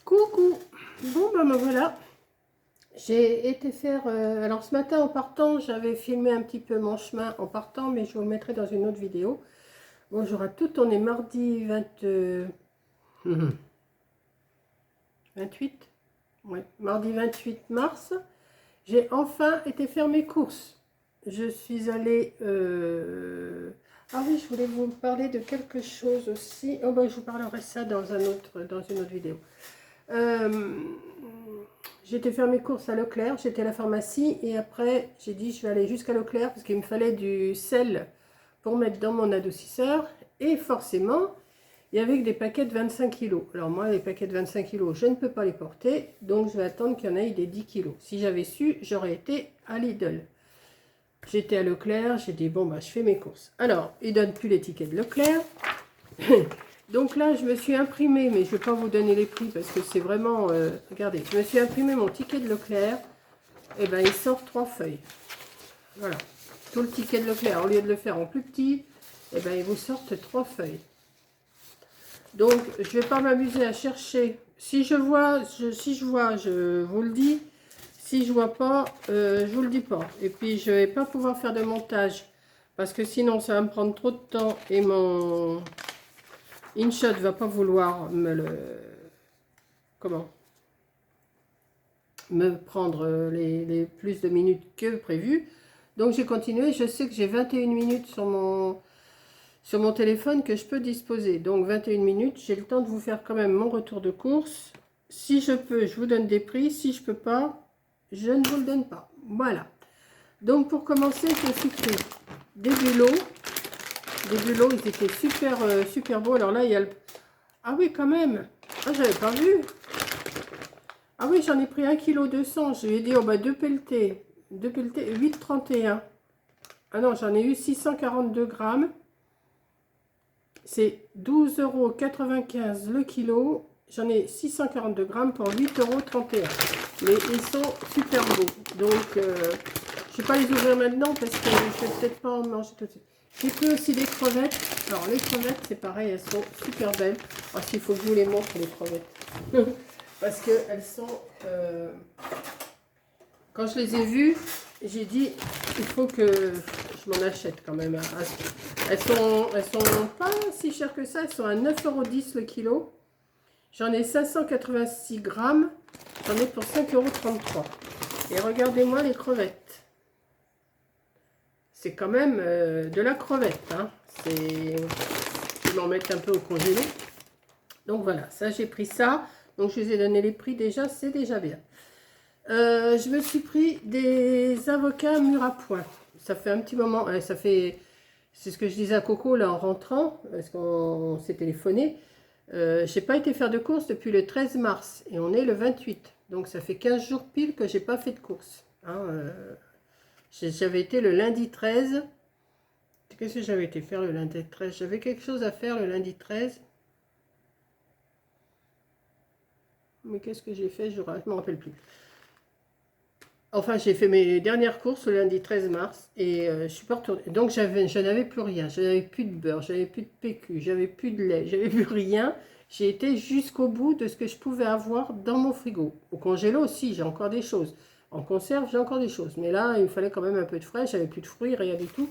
Coucou. Bon ben voilà, j'ai été faire, alors ce matin en partant, j'avais filmé un petit peu mon chemin en partant, mais je vous le mettrai dans une autre vidéo. Bonjour à toutes, on est mardi 28, ouais, mardi 28 mars. J'ai enfin été faire mes courses. Je suis allée, ah oui, je voulais vous parler de quelque chose aussi. Oh ben je vous parlerai ça dans une autre vidéo. J'étais faire mes courses à Leclerc, j'étais à la pharmacie et après j'ai dit je vais aller jusqu'à Leclerc parce qu'il me fallait du sel pour mettre dans mon adoucisseur et forcément il y avait que des paquets de 25 kg. Alors moi les paquets de 25 kg je ne peux pas les porter donc je vais attendre qu'il y en ait des 10 kg. Si j'avais su j'aurais été à Lidl. J'étais à Leclerc, j'ai dit bon bah je fais mes courses. Alors ils donnent plus les tickets de Leclerc. Donc là, je me suis imprimé, mais je ne vais pas vous donner les prix parce que c'est vraiment... regardez, je me suis imprimé mon ticket de Leclerc. Et bien, il sort 3 feuilles. Voilà. Tout le ticket de Leclerc, au lieu de le faire en plus petit, et bien, ils vous sortent 3 feuilles. Donc, je ne vais pas m'amuser à chercher. Si je vois, je vous le dis. Si je ne vois pas, je ne vous le dis pas. Et puis, je ne vais pas pouvoir faire de montage. Parce que sinon, ça va me prendre trop de temps et mon... InShot va pas vouloir me prendre les plus de minutes que prévu. Donc j'ai continué. Je sais que j'ai 21 minutes sur mon téléphone que je peux disposer. Donc 21 minutes, j'ai le temps de vous faire quand même mon retour de course. Si je peux, je vous donne des prix. Si je peux pas, je ne vous le donne pas. Voilà. Donc pour commencer, je suis pris des bulots. Des bulots, ils étaient super beaux. Alors là, il y a le... Ah oui, quand même. Ah, j'avais pas vu. Ah oui, j'en ai pris 1,2 kg. Je lui ai dit, oh bah 2 pelletés. 2 pelletés, 8,31. Ah non, j'en ai eu 642 grammes. C'est 12,95 € le kilo. J'en ai 642 grammes pour 8,31 €. Mais ils sont super beaux. Donc, je ne vais pas les ouvrir maintenant parce que je ne vais peut-être pas en manger tout de suite. J'ai pris aussi des crevettes. Alors, les crevettes, c'est pareil, elles sont super belles. Ah, s'il faut que je vous les montre, les crevettes. Parce qu'elles sont... quand je les ai vues, j'ai dit, il faut que je m'en achète quand même. Elles sont pas si chères que ça. Elles sont à 9,10 € le kilo. J'en ai 586 grammes. J'en ai pour 5,33 €. Et regardez-moi les crevettes. C'est quand même de la crevette. Hein. Je vais m'en mettre un peu au congélo. Donc voilà, ça j'ai pris ça. Donc je vous ai donné les prix déjà, c'est déjà bien. Je me suis pris des avocats mûrs à point. Ça fait un petit moment, ça fait... C'est ce que je disais à Coco là en rentrant, parce qu'on s'est téléphoné. J'ai pas été faire de courses depuis le 13 mars et on est le 28. Donc ça fait 15 jours pile que j'ai pas fait de courses. Hein, j'avais été le lundi 13. Qu'est-ce que j'avais été faire le lundi 13? J'avais quelque chose à faire le lundi 13. Mais qu'est-ce que j'ai fait? Je ne me rappelle plus. Enfin, j'ai fait mes dernières courses le lundi 13 mars et je suis pas retournée. Donc, je n'avais plus rien. Je n'avais plus de beurre, j'avais plus de PQ, j'avais plus de lait, j'avais plus rien. J'ai été jusqu'au bout de ce que je pouvais avoir dans mon frigo. Au congélo aussi, j'ai encore des choses. En conserve, j'ai encore des choses. Mais là, il me fallait quand même un peu de frais. J'avais plus de fruits, rien du tout.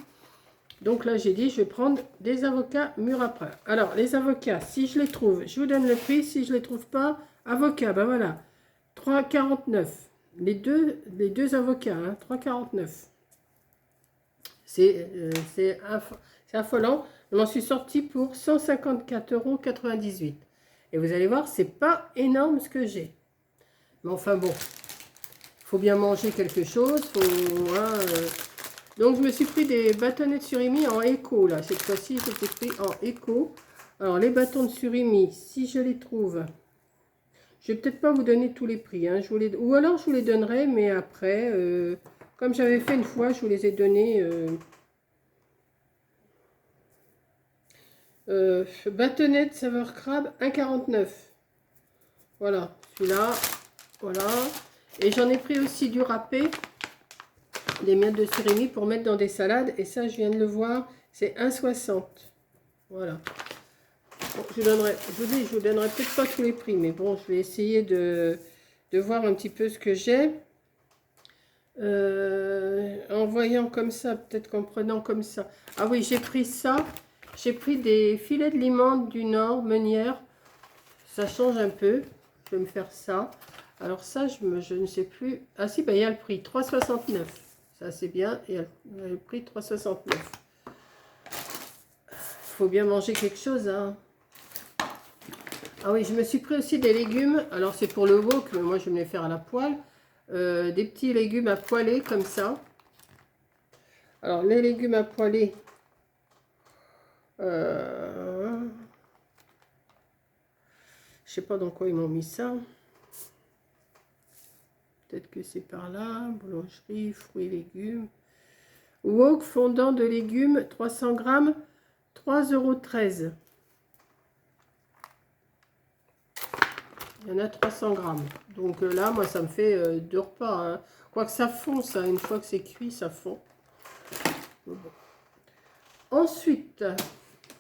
Donc là, j'ai dit, je vais prendre des avocats mûrs à point. Alors, les avocats, si je les trouve, je vous donne le prix. Si je ne les trouve pas, avocats, ben voilà, 3,49 €. Les deux avocats, hein, 3,49 €. C'est affolant. Je m'en suis sorti pour 154,98 €. Et vous allez voir, c'est pas énorme ce que j'ai. Mais enfin bon, il faut bien manger quelque chose. Donc je me suis pris des bâtonnets de surimi en éco. Là, cette fois-ci, je les ai pris en éco. Alors les bâtons de surimi, si je les trouve... Je vais peut-être pas vous donner tous les prix, hein. Ou alors je vous les donnerai, mais après, comme j'avais fait une fois, je vous les ai donnés. Bâtonnet de saveur crabe, 1,49 €. Voilà, celui-là, voilà. Et j'en ai pris aussi du râpé, des miettes de surimi pour mettre dans des salades. Et ça, je viens de le voir, c'est 1,60 €. Voilà. Bon, je vous dis, je vous donnerai peut-être pas tous les prix, mais bon, je vais essayer de voir un petit peu ce que j'ai. En voyant comme ça, peut-être qu'en prenant comme ça. Ah oui, j'ai pris ça. J'ai pris des filets de limande du Nord, meunière. Ça change un peu. Je vais me faire ça. Alors ça, je ne sais plus. Ah si, ben, il y a le prix, 3,69. Ça, c'est bien. Il y a le prix 3,69. Il faut bien manger quelque chose, hein. Ah oui, je me suis pris aussi des légumes. Alors, c'est pour le wok, mais moi, je vais me les faire à la poêle. Des petits légumes à poêler, comme ça. Alors, les légumes à poêler... je sais pas dans quoi ils m'ont mis ça. Peut-être que c'est par là. Boulangerie, fruits et légumes. Wok fondant de légumes, 300 grammes, 3,13 €. Il y en a 300 grammes. Donc là, moi, ça me fait 2 repas, hein. Quoique ça fond, ça. Une fois que c'est cuit, ça fond. Bon. Ensuite,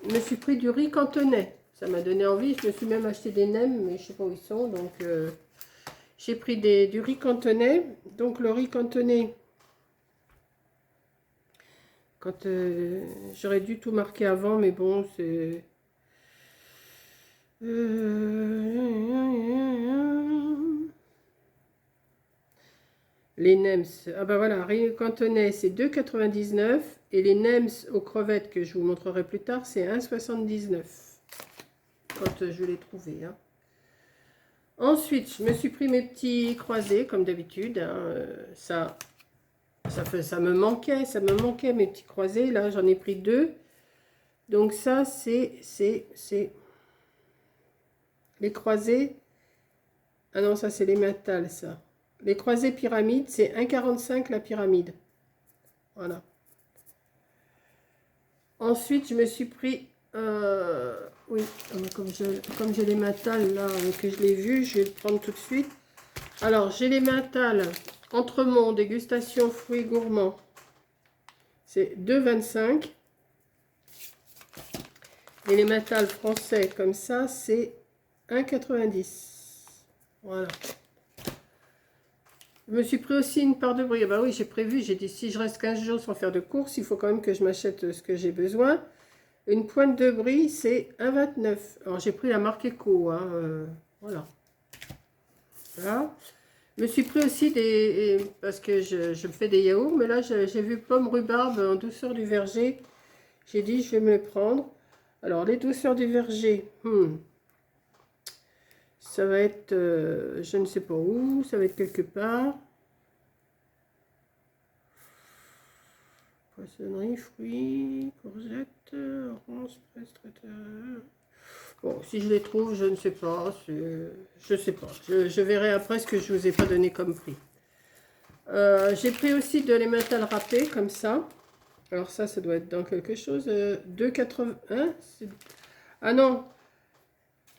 je me suis pris du riz cantonais. Ça m'a donné envie. Je me suis même acheté des nems, mais je ne sais pas où ils sont. Donc, j'ai pris du riz cantonais. Donc, le riz cantonais, quand j'aurais dû tout marquer avant, mais bon, c'est... les nems, ah bah voilà, riz cantonais c'est 2,99 € et les nems aux crevettes que je vous montrerai plus tard c'est 1,79 quand je les trouvais, hein. Ensuite, je me suis pris mes petits croisés comme d'habitude, hein. Ça me manquait mes petits croisés. Là, j'en ai pris 2. Donc ça, c'est les croisés. Ah non, ça c'est les métals, ça. Les croisés pyramides, c'est 1,45 € la pyramide. Voilà. Ensuite, je me suis pris... oui, comme j'ai les métals là, que je l'ai vu, je vais le prendre tout de suite. Alors, j'ai les métals Entremont, dégustation fruits gourmands. C'est 2,25 €. Et les métals français comme ça, c'est 1,90 €. Voilà. Je me suis pris aussi une part de brie. Bah oui, j'ai prévu, j'ai dit si je reste 15 jours sans faire de courses, il faut quand même que je m'achète ce que j'ai besoin. Une pointe de brie, c'est 1,29 €. Alors j'ai pris la marque Eco, hein, voilà. Voilà. Je me suis pris aussi parce que je me fais des yaourts, mais là j'ai vu pomme rhubarbe en douceur du verger. J'ai dit je vais me les prendre. Alors les douceurs du verger, ça va être, je ne sais pas où, ça va être quelque part. Poissonnerie, fruits, courgettes, oranges, presque. Bon, si je les trouve, je ne sais pas. Je ne sais pas. Je verrai après ce que je ne vous ai pas donné comme prix. J'ai pris aussi de l'emmental râpé, comme ça. Alors ça doit être dans quelque chose. 2,80. Hein, ah non.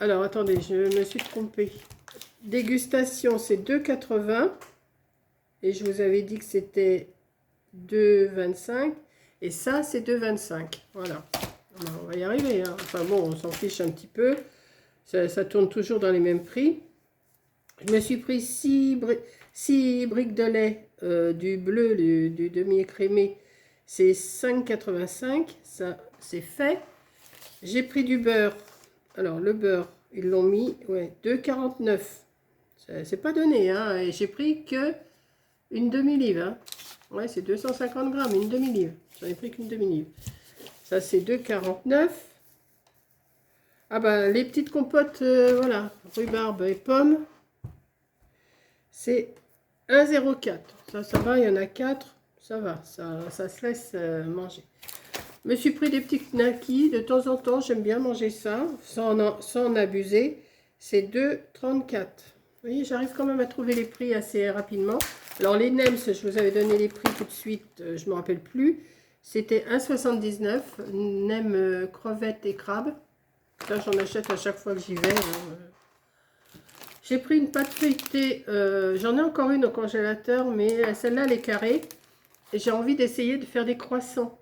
Alors, attendez, je me suis trompée. Dégustation, c'est 2,80. Et je vous avais dit que c'était 2,25. Et ça, c'est 2,25. Voilà. On va y arriver, hein. Enfin bon, on s'en fiche un petit peu. Ça tourne toujours dans les mêmes prix. Je me suis pris 6 briques de lait du bleu, du demi-écrémé. C'est 5,85. Ça, c'est fait. J'ai pris du beurre. Alors, le beurre, ils l'ont mis, ouais, 2,49. C'est pas donné, hein. Et j'ai pris que une demi-livre, hein. Ouais, c'est 250 grammes, une demi-livre. J'en ai pris qu'une demi-livre. Ça, c'est 2,49. Ah bah, les petites compotes, voilà, rhubarbe et pommes, c'est 1,04. Ça va, il y en a 4. Ça va, ça se laisse manger. Je me suis pris des petits knackis. De temps en temps, j'aime bien manger ça, sans en abuser. C'est 2,34. Vous voyez, j'arrive quand même à trouver les prix assez rapidement. Alors, les nems, je vous avais donné les prix tout de suite, je ne me rappelle plus. C'était 1,79. Nem, crevettes et crabes. Ça, j'en achète à chaque fois que j'y vais. J'ai pris une pâte feuilletée. J'en ai encore une au congélateur, mais celle-là, elle est carrée. Et j'ai envie d'essayer de faire des croissants.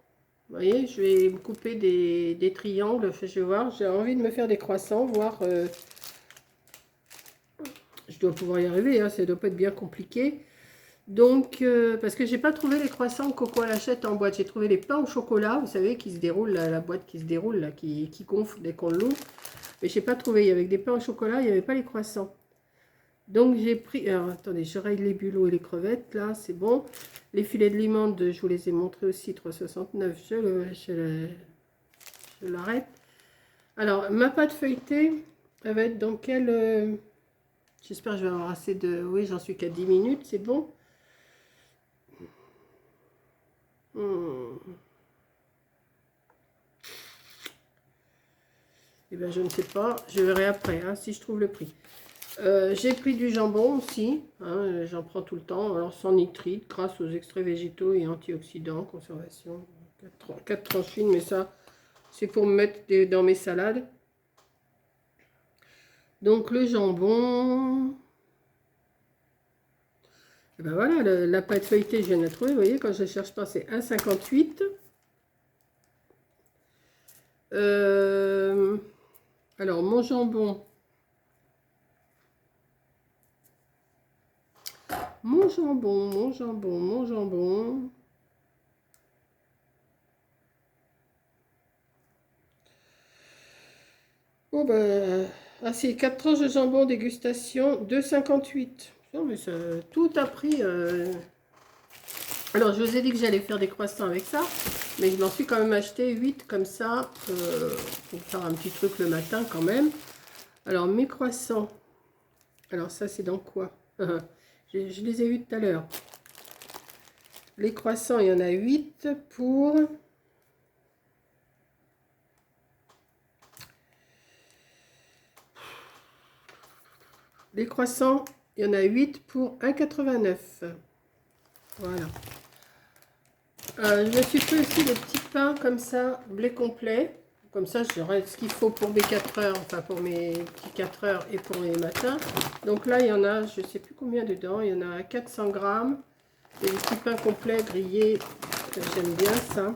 Vous voyez, je vais me couper des triangles. Je vais voir, j'ai envie de me faire des croissants, voir... je dois pouvoir y arriver, hein, ça ne doit pas être bien compliqué. Donc, parce que j'ai pas trouvé les croissants Coco à Lachette en boîte. J'ai trouvé les pains au chocolat, vous savez, qui se déroulent, la boîte qui se déroule, là, qui gonfle dès qu'on l'ouvre. Mais j'ai pas trouvé. Avec des pains au chocolat, il n'y avait pas les croissants. Donc, j'ai pris... Alors, attendez, je règle les bulots et les crevettes, là, c'est bon. Les filets de limande, je vous les ai montrés aussi, 3,69. Je l'arrête. Alors, ma pâte feuilletée, elle va être dans quelle... J'espère que je vais avoir assez de... Oui, j'en suis qu'à 10 minutes, c'est bon. Eh bien, je ne sais pas. Je verrai après, hein, si je trouve le prix. J'ai pris du jambon aussi. Hein, j'en prends tout le temps. Alors, sans nitrite, grâce aux extraits végétaux et antioxydants, conservation. 4 tranches fines, mais ça, c'est pour me mettre dans mes salades. Donc, le jambon... Et ben voilà, la pâte feuilletée, je viens de la trouver. Vous voyez, quand je ne cherche pas, c'est 1,58. Alors, mon jambon. Mon jambon. Oh ben, ah c'est 4 tranches de jambon dégustation, 2,58. Non mais ça, tout a pris. Alors je vous ai dit que j'allais faire des croissants avec ça, mais je m'en suis quand même acheté 8 comme ça, pour faire un petit truc le matin quand même. Alors mes croissants, alors ça c'est dans quoi? Je les ai vus tout à l'heure. Les croissants, il y en a 8 pour... Les croissants, il y en a 8 pour 1,89. Voilà. Je me suis fait aussi des petits pains comme ça, blé complet. Comme ça, j'aurai ce qu'il faut pour mes 4 heures, enfin pour mes petits 4 heures et pour les matins. Donc là, il y en a, je ne sais plus combien dedans, il y en a 400 grammes. Des petits pains complets grillés, j'aime bien ça.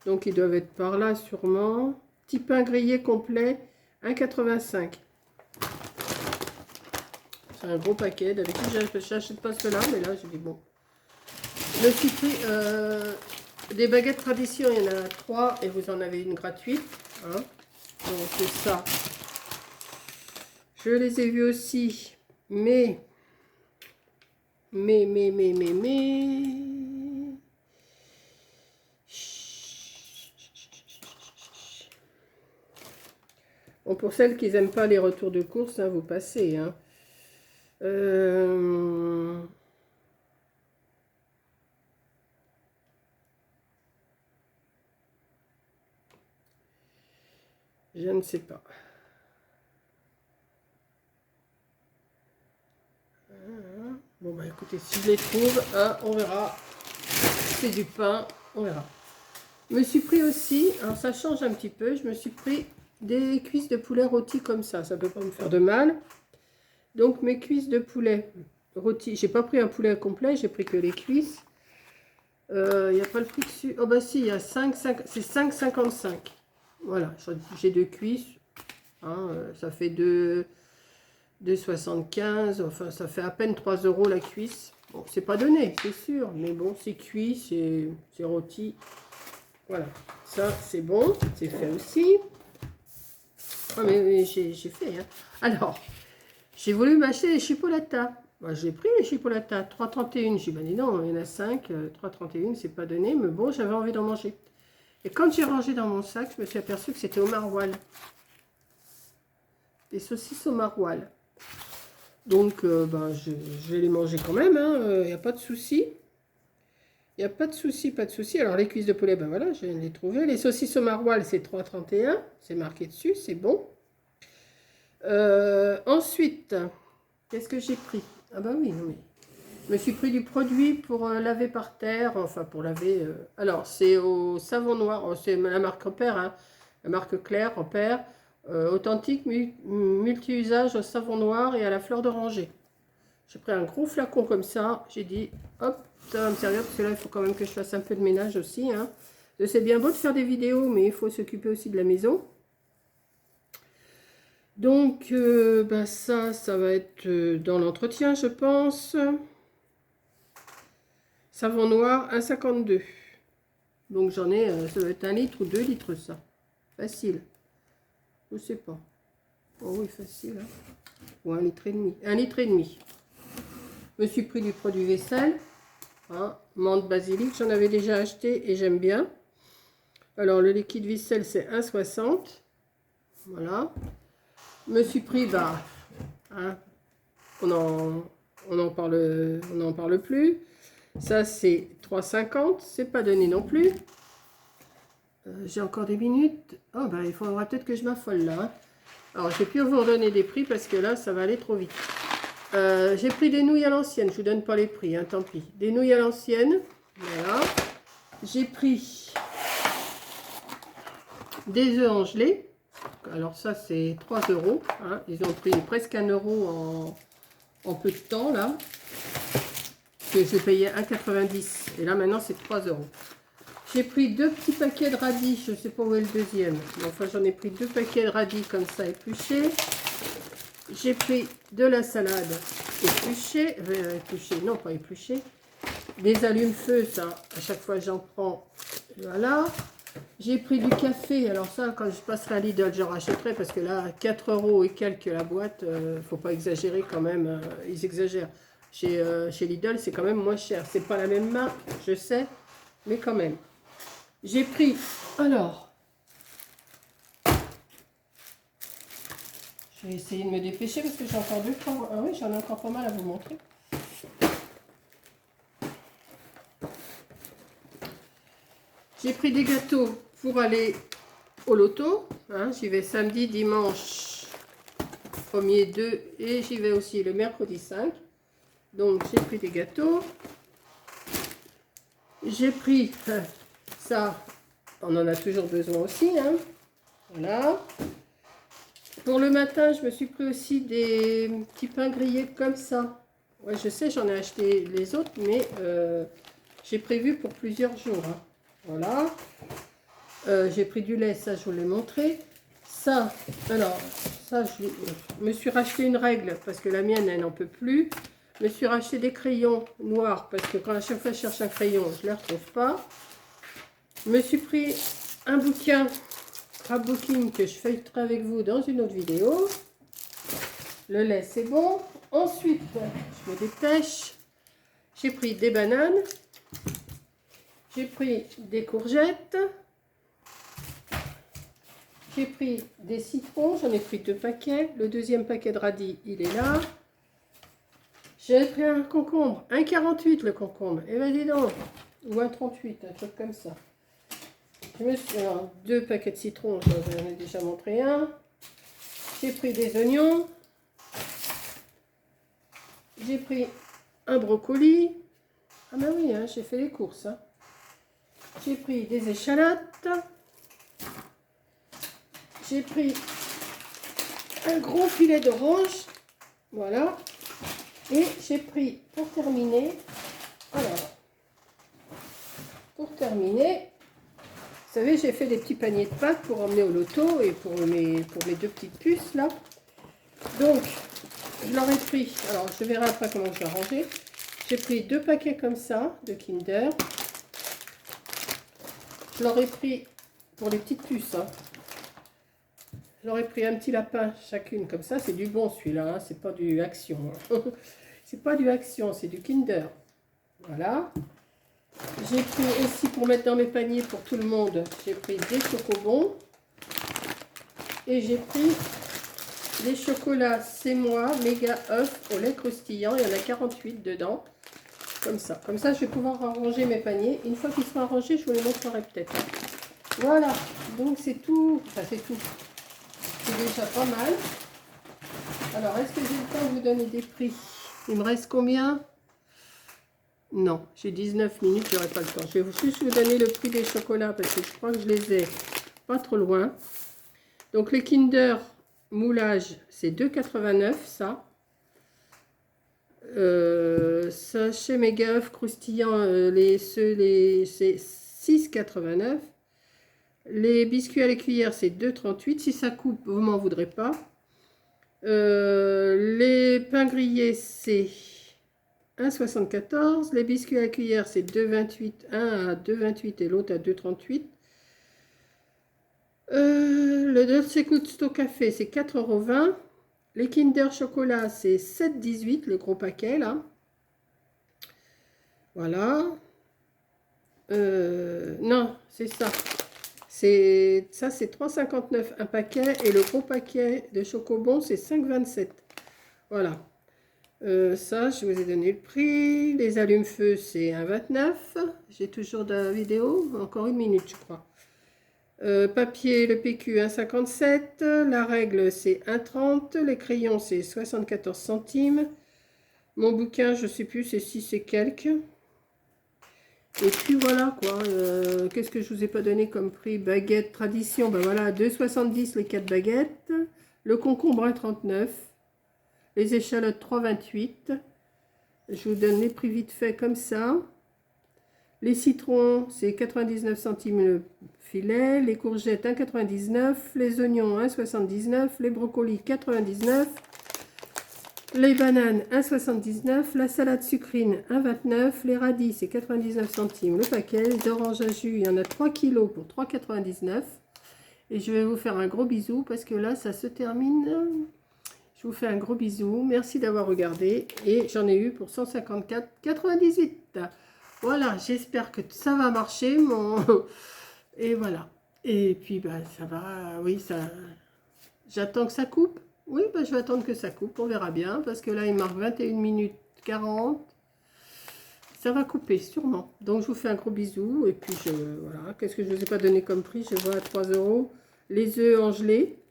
Donc ils doivent être par là sûrement. Petit pain grillé complet, 1,85. C'est un gros paquet. D'habitude, je n'achète pas cela, mais là, j'ai dit bon. Le petit prix, des baguettes tradition, il y en a 3 et vous en avez une gratuite. Hein. Donc c'est ça. Je les ai vus aussi, mais. Bon, pour celles qui n'aiment pas les retours de course, hein, vous passez. Hein. Je ne sais pas. Bon, bah écoutez, si je les trouve, hein, on verra. C'est du pain, on verra. Je me suis pris aussi, alors ça change un petit peu, je me suis pris des cuisses de poulet rôties comme ça. Ça ne peut pas me faire de mal. Donc mes cuisses de poulet rôties, j'ai pas pris un poulet complet, j'ai pris que les cuisses. Il n'y a pas le prix dessus. Oh bah si, il y a 5, c'est 5,55. Voilà, j'ai 2 cuisses. Hein, ça fait 2,75. Enfin, ça fait à peine 3 € la cuisse. Bon, c'est pas donné, c'est sûr. Mais bon, c'est cuit, c'est rôti. Voilà, ça c'est bon, c'est fait aussi. Ah mais j'ai fait. Hein. Alors, j'ai voulu m'acheter les chipolatas. Bah, j'ai pris les chipolatas, 3,31. J'ai dit, bah dis non, il y en a 5, 3,31, c'est pas donné, mais bon, j'avais envie d'en manger. Et quand j'ai rangé dans mon sac, je me suis aperçue que c'était au maroilles. Des saucisses au maroilles. Donc, ben, je vais les manger quand même, il n'y a pas de souci. Il n'y a pas de souci, pas de souci. Alors, les cuisses de poulet, ben voilà, je viens de les trouver. Les saucisses au maroilles, c'est 3,31. C'est marqué dessus, c'est bon. Ensuite, qu'est-ce que j'ai pris? Ah bah oui, non mais... Je me suis pris du produit pour laver par terre, enfin pour laver... Alors, c'est au savon noir, c'est la marque Repère, hein, la marque Claire, Repère, authentique, multi-usage au savon noir et à la fleur d'oranger. J'ai pris un gros flacon comme ça, j'ai dit, hop, ça va me servir, parce que là, il faut quand même que je fasse un peu de ménage aussi, hein, C'est bien beau de faire des vidéos, mais il faut s'occuper aussi de la maison. Donc, ben ça va être dans l'entretien, je pense. Savon noir, 1,52. Donc, j'en ai, ça doit être 1 litre ou 2 litres, ça. Facile. Je sais pas. Oh oui, facile. Hein. Ou 1,5 litre. 1,5 litre. Je me suis pris du produit vaisselle. Hein, menthe basilic, j'en avais déjà acheté et j'aime bien. Alors, le liquide vaisselle, c'est 1,60. Voilà. Je me suis pris, bah, hein, on en parle plus. Ça, c'est 3,50. C'est pas donné non plus. J'ai encore des minutes. Oh, bah, il faudra peut-être que je m'affole là. Hein. Alors, je vais plus vous redonner des prix parce que là, ça va aller trop vite. J'ai pris des nouilles à l'ancienne. Je vous donne pas les prix, hein, tant pis. Des nouilles à l'ancienne. Voilà. J'ai pris des œufs en gelée. Alors, ça, c'est 3 €. Hein. Ils ont pris presque 1 € en peu de temps, là. Que j'ai payé 1,90 €. Et là, maintenant, c'est 3 €. J'ai pris 2 petits paquets de radis. Je ne sais pas où est le deuxième. Mais enfin, j'en ai pris 2 paquets de radis comme ça, épluchés. J'ai pris de la salade épluchée. Non, pas épluchée. Des allumes-feu, ça, à chaque fois, j'en prends. Voilà. J'ai pris du café. Alors ça, quand je passerai à Lidl, j'en rachèterai parce que là, 4 € et quelques la boîte. Faut pas exagérer quand même. Ils exagèrent. Chez Lidl, c'est quand même moins cher. C'est pas la même marque, je sais, mais quand même. J'ai pris, alors, je vais essayer de me dépêcher parce que j'ai encore 2 fois. Ah oui, j'en ai encore pas mal à vous montrer. J'ai pris des gâteaux pour aller au loto. Hein, j'y vais samedi, dimanche 1er, 2 et j'y vais aussi le mercredi 5. Donc j'ai pris des gâteaux. J'ai pris ça, on en a toujours besoin aussi. Hein. Voilà. Pour le matin, je me suis pris aussi des petits pains grillés comme ça. Ouais, je sais, j'en ai acheté les autres, mais j'ai prévu pour plusieurs jours. Hein. Voilà. J'ai pris du lait, ça je vous l'ai montré. Ça, alors, ça je me suis racheté une règle parce que la mienne, elle n'en peut plus. Je me suis racheté des crayons noirs parce que quand à chaque fois je cherche un crayon, je ne les retrouve pas. Je me suis pris un bouquin, Scrapbooking, que je feuilleterai avec vous dans une autre vidéo. Le lait, c'est bon. Ensuite, je me dépêche. J'ai pris des bananes. J'ai pris des courgettes. J'ai pris des citrons. J'en ai pris 2 paquets. Le deuxième paquet de radis, il est là. J'ai pris un concombre. 1,48 le concombre. Et ben dis donc. Ou 1,38, un truc comme ça. Je me suis... Alors, 2 paquets de citrons. J'en ai déjà montré un. J'ai pris des oignons. J'ai pris un brocoli. Ah ben oui, hein, j'ai fait les courses. Hein. J'ai pris des échalotes. J'ai pris un gros filet d'orange. Voilà. Et j'ai pris, pour terminer, alors, pour terminer, vous savez, j'ai fait des petits paniers de pâtes pour emmener au loto et pour mes 2 petites puces, là. Donc, je leur ai pris, alors je verrai après comment je vais ranger. J'ai pris 2 paquets comme ça, de Kinder. Je leur ai pris, pour les petites puces, hein, je leur ai pris un petit lapin chacune, comme ça, c'est du bon celui-là, hein, c'est pas du Action. Hein. C'est pas du Action, c'est du Kinder. Voilà. J'ai pris aussi, pour mettre dans mes paniers pour tout le monde, j'ai pris des chocobons. Et j'ai pris des chocolats C'est moi, méga œuf au lait croustillant. Il y en a 48 dedans. Comme ça. Comme ça, je vais pouvoir arranger mes paniers. Une fois qu'ils seront arrangés, je vous les montrerai peut-être. Voilà. Donc, c'est tout. Enfin, c'est tout. C'est déjà pas mal. Alors, est-ce que j'ai le temps de vous donner des prix? Il me reste combien? Non, j'ai 19 minutes, j'aurai pas le temps. Je vais juste vous donner le prix des chocolats parce que je crois que je les ai pas trop loin. Donc, les Kinder moulage, c'est 2,89 ça. Sachet méga œuf croustillant, c'est 6,89. Les biscuits à la cuillère, c'est 2,38. Si ça coupe, vous m'en voudrez pas. Les pains grillés, c'est 1,74. Les biscuits à la cuillère, c'est 2,28. Un à 2,28 et l'autre à 2,38. Le Dolce Gusto Café, c'est 4,20 €. Les Kinder Chocolat, c'est 7,18, le gros paquet, là. Voilà. Non, c'est ça. Ça, c'est 3,59 un paquet. Et le gros paquet de Chocobon, c'est 5,27. Voilà. Ça, je vous ai donné le prix. Les allumes-feu, c'est 1,29. J'ai toujours de la vidéo. Encore une minute, je crois. Papier, le PQ, 1,57. La règle, c'est 1,30. Les crayons, c'est 74 centimes. Mon bouquin, je sais plus, c'est 6 et quelques. Et puis voilà quoi. Qu'est-ce que je vous ai pas donné comme prix? Baguette tradition, ben voilà, 2,70 les 4 baguettes. Le concombre, 1,39. Les échalotes, 3,28. Je vous donne les prix vite fait comme ça. Les citrons, c'est 99 centimes le filet. Les courgettes, 1,99. Les oignons, 1,79. Les brocolis, 99. Les bananes, 1,79. La salade sucrine, 1,29. Les radis, c'est 99 centimes le paquet. Les oranges à jus, il y en a 3 kilos pour 3,99. Et je vais vous faire un gros bisou parce que là, ça se termine. Je vous fais un gros bisou. Merci d'avoir regardé. Et j'en ai eu pour 154,98. Voilà, j'espère que ça va marcher. Et voilà. Et puis, bah, ça va. Oui, ça. J'attends que ça coupe. Oui, bah, je vais attendre que ça coupe. On verra bien. Parce que là, il marque 21 minutes 40. Ça va couper, sûrement. Donc, je vous fais un gros bisou. Et puis, voilà. Qu'est-ce que je ne vous ai pas donné comme prix? Je vois à 3 €. Les œufs en gelée.